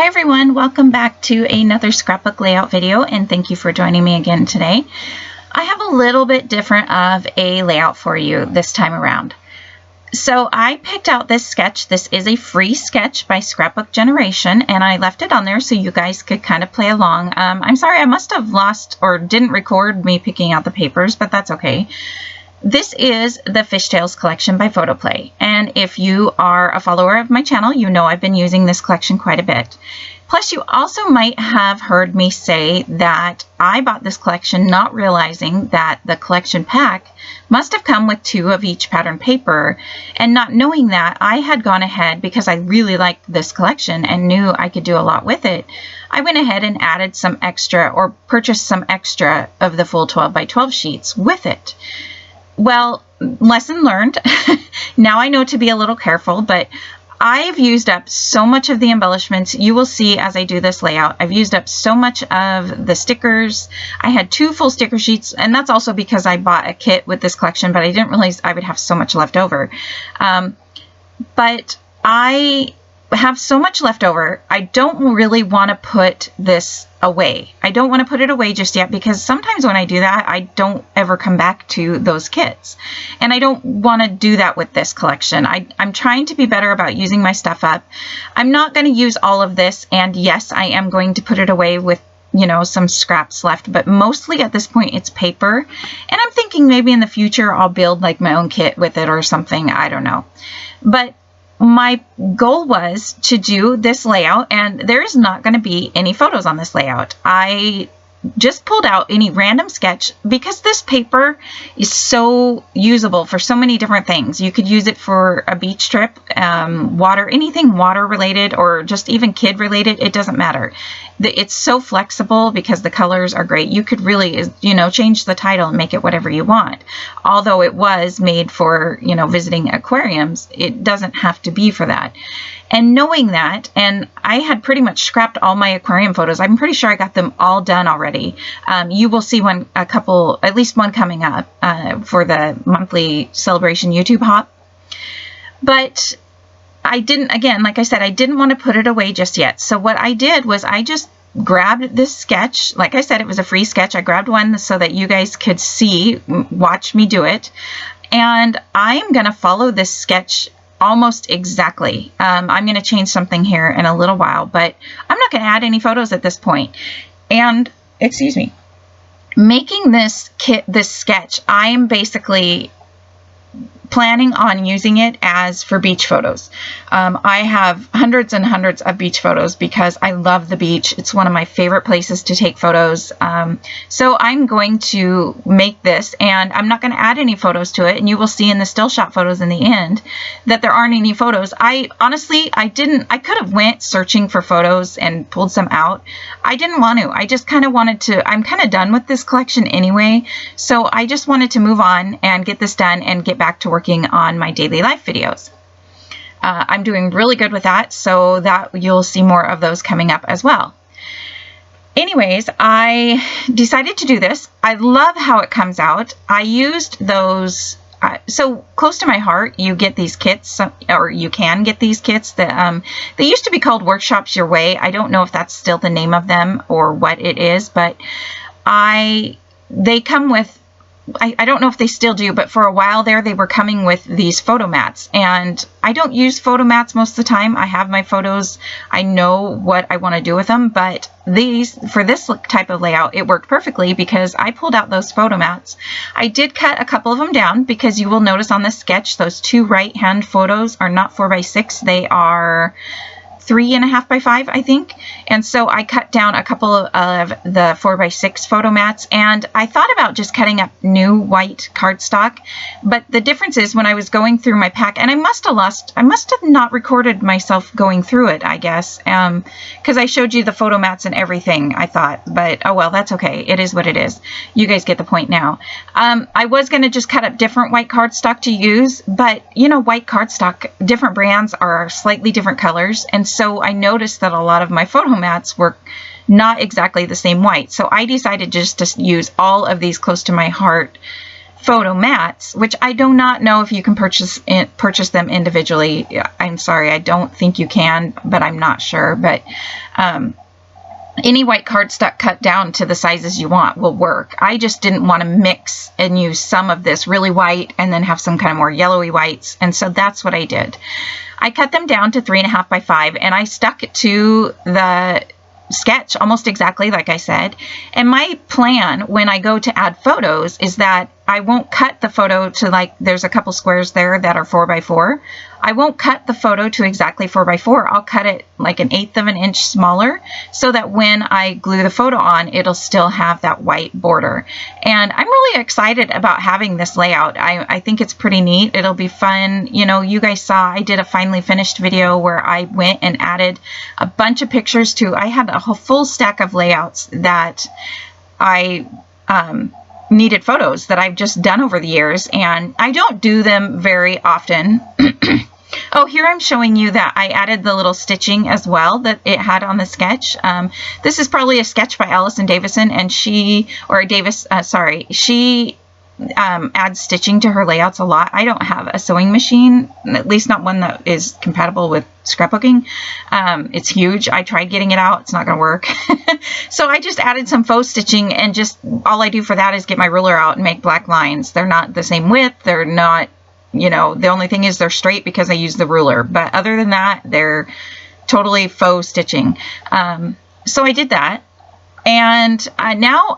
Hi everyone, welcome back to another scrapbook layout video, and thank you for joining me again today. I have a little bit different of a layout for you this time around. So I picked out this sketch. This is a free sketch by Scrapbook Generation, and I left it on there so you guys could kind of play along. I'm sorry, I must have lost or didn't record me picking out the papers, but that's okay. This is the Fishtails collection by Photoplay, and if you are a follower of my channel, you know I've been using this collection quite a bit. Plus, you also might have heard me say that I bought this collection not realizing that the collection pack must have come with 2 of each pattern paper, and not knowing that, I had gone ahead, because I really liked this collection and knew I could do a lot with it, I went ahead and added some extra, or purchased some extra of the full 12 by 12 sheets with it. Well, lesson learned. Now I know to be a little careful, but I've used up so much of the embellishments. You will see as I do this layout, I've used up so much of the stickers. I had 2 full sticker sheets, and that's also because I bought a kit with this collection, but I didn't realize I would have so much left over. But I have so much left over. I don't really want to put this away. I don't want to put it away just yet, because sometimes when I do that, I don't ever come back to those kits. And I don't want to do that with this collection. I'm trying to be better about using my stuff up. I'm not going to use all of this, and yes, I am going to put it away with, you know, some scraps left, but mostly at this point it's paper. And I'm thinking maybe in the future I'll build like my own kit with it or something. I don't know. But my goal was to do this layout, and there's not going to be any photos on this layout. I just pulled out any random sketch because this paper is so usable for so many different things. You could use it for a beach trip, water, anything water related, or just even kid related. It doesn't matter. It's so flexible because the colors are great. You could really, you know, change the title and make it whatever you want. Although it was made for, you know, visiting aquariums, it doesn't have to be for that. And knowing that, and I had pretty much scrapped all my aquarium photos. I'm pretty sure I got them all done already. You will see at least one coming up for the monthly celebration YouTube hop. But I didn't, again, like I said, I didn't want to put it away just yet. So what I did was I just grabbed this sketch. Like I said, it was a free sketch. I grabbed one so that you guys could see, watch me do it. And I'm going to follow this sketch almost exactly. I'm going to change something here in a little while, but I'm not going to add any photos at this point. And, excuse me, making this sketch, I am basically planning on using it as for beach photos. I have hundreds and hundreds of beach photos because I love the beach. It's one of my favorite places to take photos. So I'm going to make this, and I'm not going to add any photos to it. And you will see in the still shot photos in the end that there aren't any photos. I could have went searching for photos and pulled some out. I didn't want to. I just kind of wanted to. I'm kind of done with this collection anyway. So I just wanted to move on and get this done and get back to working on my daily life videos. I'm doing really good with that, so that you'll see more of those coming up as well. Anyways, I decided to do this. I love how it comes out. I used those, so close to my heart, you get these kits, or you can get these kits that they used to be called Workshops Your Way. I don't know if that's still the name of them or what it is, but they come with, I don't know if they still do, but for a while there, they were coming with these photo mats. And I don't use photo mats most of the time. I have my photos. I know what I want to do with them. But for this type of layout, it worked perfectly because I pulled out those photo mats. I did cut a couple of them down because you will notice on this sketch, those 2 right-hand photos are not 4x6. They are 3.5 by 5, I think. And so I cut down a couple of the 4x6 photo mats, and I thought about just cutting up new white cardstock. But the difference is when I was going through my pack, and I must have not recorded myself going through it, I guess, because I showed you the photo mats and everything, I thought. But oh well, that's okay. It is what it is. You guys get the point now. I was going to just cut up different white cardstock to use, but you know, white cardstock, different brands are slightly different colors, and so I noticed that a lot of my photo mats were not exactly the same white. So I decided just to use all of these close to my heart photo mats, which I do not know if you can purchase them individually. I'm sorry, I don't think you can, but I'm not sure. But any white cardstock cut down to the sizes you want will work. I just didn't want to mix and use some of this really white and then have some kind of more yellowy whites, and so that's what I did. I cut them down to 3.5 by 5, and I stuck it to the sketch almost exactly like I said. And my plan when I go to add photos is that I won't cut the photo to, like, there's a couple squares there that are 4 by 4. I won't cut the photo to exactly 4 by 4. I'll cut it like 1/8 of an inch smaller so that when I glue the photo on, it'll still have that white border. And I'm really excited about having this layout. I think it's pretty neat. It'll be fun. You know, you guys saw I did a finally finished video where I went and added a bunch of pictures to, I had a whole full stack of layouts that I needed photos that I've just done over the years, and I don't do them very often. Oh, here I'm showing you that I added the little stitching as well that it had on the sketch. This is probably a sketch by Allison Davison, and she adds stitching to her layouts a lot. I don't have a sewing machine, at least not one that is compatible with scrapbooking. It's huge. I tried getting it out. It's not going to work. So I just added some faux stitching, and just all I do for that is get my ruler out and make black lines. They're not the same width. They're not, you know, the only thing is they're straight because I use the ruler. But other than that, they're totally faux stitching. So I did that. And now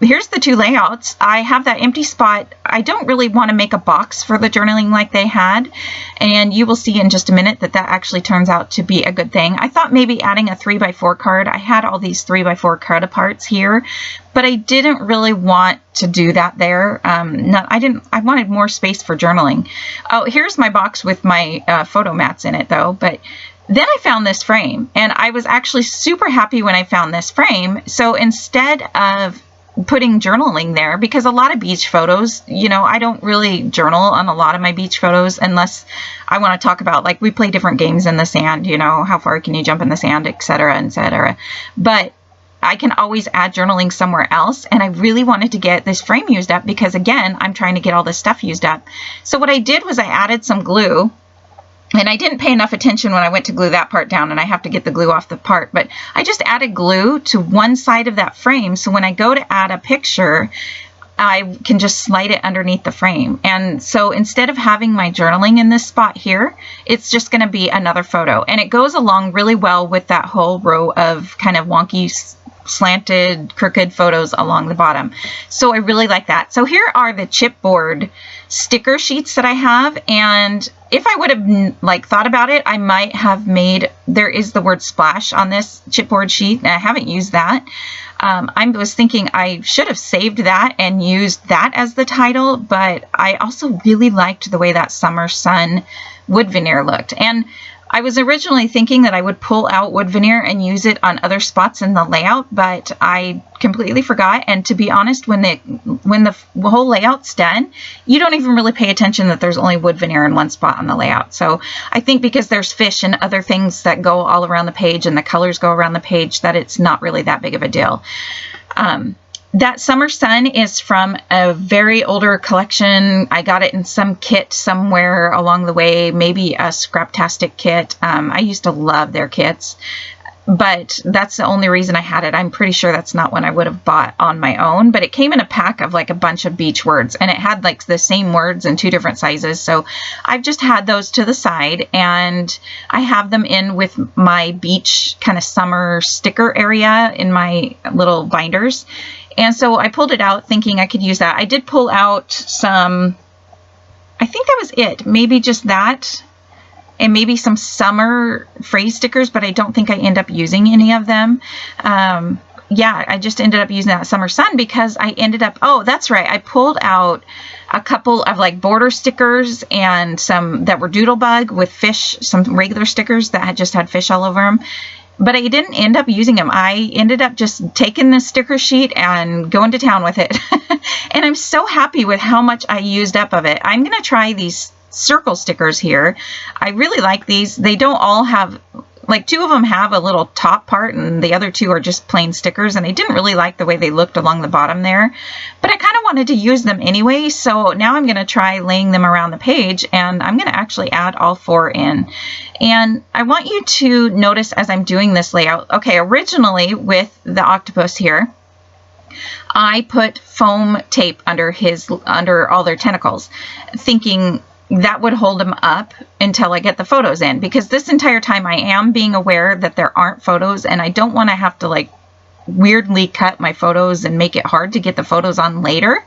here's the two layouts. I have that empty spot. I don't really want to make a box for the journaling like they had, and you will see in just a minute that actually turns out to be a good thing. I thought maybe adding a 3 by 4 card. I had all these 3 by 4 card aparts here, but I didn't really want to do that there. I wanted more space for journaling. Oh, here's my box with my photo mats in it though, but then I found this frame, and I was actually super happy when I found this frame. So instead of putting journaling there, because a lot of beach photos, you know, I don't really journal on a lot of my beach photos unless I want to talk about, like, we play different games in the sand, you know, how far can you jump in the sand, etc., etc. But I can always add journaling somewhere else, and I really wanted to get this frame used up because, again, I'm trying to get all this stuff used up. So what I did was I added some glue. And I didn't pay enough attention when I went to glue that part down, and I have to get the glue off the part. But I just added glue to one side of that frame, so when I go to add a picture, I can just slide it underneath the frame. And so instead of having my journaling in this spot here, it's just going to be another photo. And it goes along really well with that whole row of kind of wonky, slanted, crooked photos along the bottom. So I really like that. So here are the chipboard sticker sheets that I have, and if I would have thought about it, I might have made, there is the word splash on this chipboard sheet, and I haven't used that. I was thinking I should have saved that and used that as the title, but I also really liked the way that summer sun wood veneer looked. And I was originally thinking that I would pull out wood veneer and use it on other spots in the layout, but I completely forgot. And to be honest, when the whole layout's done, you don't even really pay attention that there's only wood veneer in one spot on the layout. So I think because there's fish and other things that go all around the page and the colors go around the page, that it's not really that big of a deal. That summer sun is from a very older collection. I got it in some kit somewhere along the way, maybe a Scraptastic kit. I used to love their kits, but that's the only reason I had it. I'm pretty sure that's not one I would have bought on my own, but it came in a pack of like a bunch of beach words, and it had like the same words in 2 different sizes. So I've just had those to the side, and I have them in with my beach kind of summer sticker area in my little binders. And so I pulled it out thinking I could use that. I did pull out some, I think that was it, maybe just that, and maybe some summer phrase stickers, but I don't think I end up using any of them. Yeah, I just ended up using that summer sun because I ended up, oh, that's right, I pulled out a couple of like border stickers and some that were Doodlebug with fish, some regular stickers that had just had fish all over them. But I didn't end up using them. I ended up just taking the sticker sheet and going to town with it. And I'm so happy with how much I used up of it. I'm going to try these circle stickers here. I really like these. They don't all have like 2 of them have a little top part and the other 2 are just plain stickers, and I didn't really like the way they looked along the bottom there, but I kind of wanted to use them anyway, so now I'm going to try laying them around the page, and I'm going to actually add all 4 in. And I want you to notice as I'm doing this layout, okay, originally with the octopus here, I put foam tape under all their tentacles, thinking that would hold them up until I get the photos in, because this entire time I am being aware that there aren't photos, and I don't want to have to like weirdly cut my photos and make it hard to get the photos on later.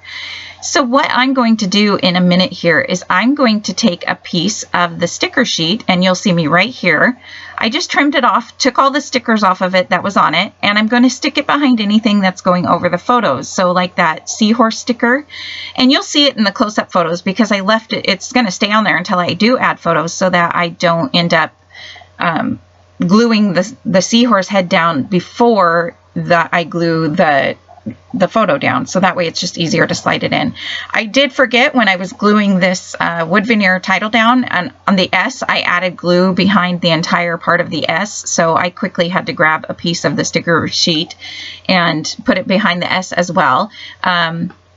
So what I'm going to do in a minute here is I'm going to take a piece of the sticker sheet, and you'll see me right here. I just trimmed it off, took all the stickers off of it that was on it, and I'm going to stick it behind anything that's going over the photos. So like that seahorse sticker, and you'll see it in the close-up photos because I left it, it's going to stay on there until I do add photos so that I don't end up gluing the seahorse head down before I glue the photo down, so that way it's just easier to slide it in. I did forget when I was gluing this wood veneer title down, and on the S I added glue behind the entire part of the S, so I quickly had to grab a piece of the sticker sheet and put it behind the S as well.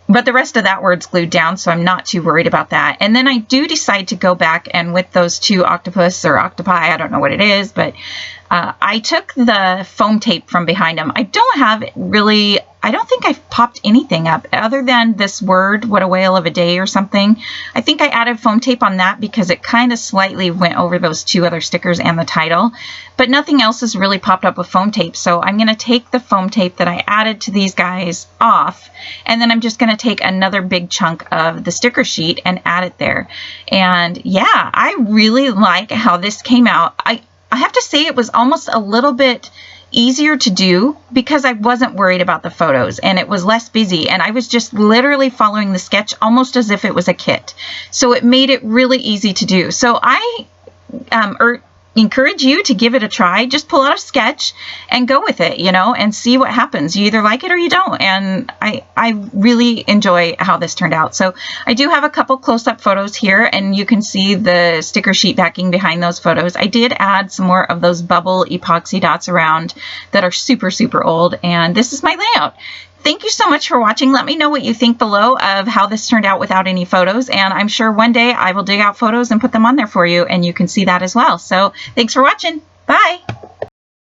But the rest of that word's glued down, so I'm not too worried about that. And then I do decide to go back, and with those 2 octopus or octopi, I don't know what it is, but I took the foam tape from behind them. I don't think I've popped anything up other than this word, what a whale of a day or something. I think I added foam tape on that because it kind of slightly went over those 2 other stickers and the title, but nothing else has really popped up with foam tape. So I'm going to take the foam tape that I added to these guys off, and then I'm just going to take another big chunk of the sticker sheet and add it there. And yeah, I really like how this came out. I have to say it was almost a little bit easier to do because I wasn't worried about the photos, and it was less busy, and I was just literally following the sketch almost as if it was a kit. So it made it really easy to do. So I encourage you to give it a try. Just pull out a sketch and go with it, you know, and see what happens. You either like it or you don't. And I really enjoy how this turned out. So I do have a couple close-up photos here, and you can see the sticker sheet backing behind those photos. I did add some more of those bubble epoxy dots around that are super, super old. And this is my layout. Thank you so much for watching. Let me know what you think below of how this turned out without any photos, and I'm sure one day I will dig out photos and put them on there for you, and you can see that as well. So thanks for watching. Bye.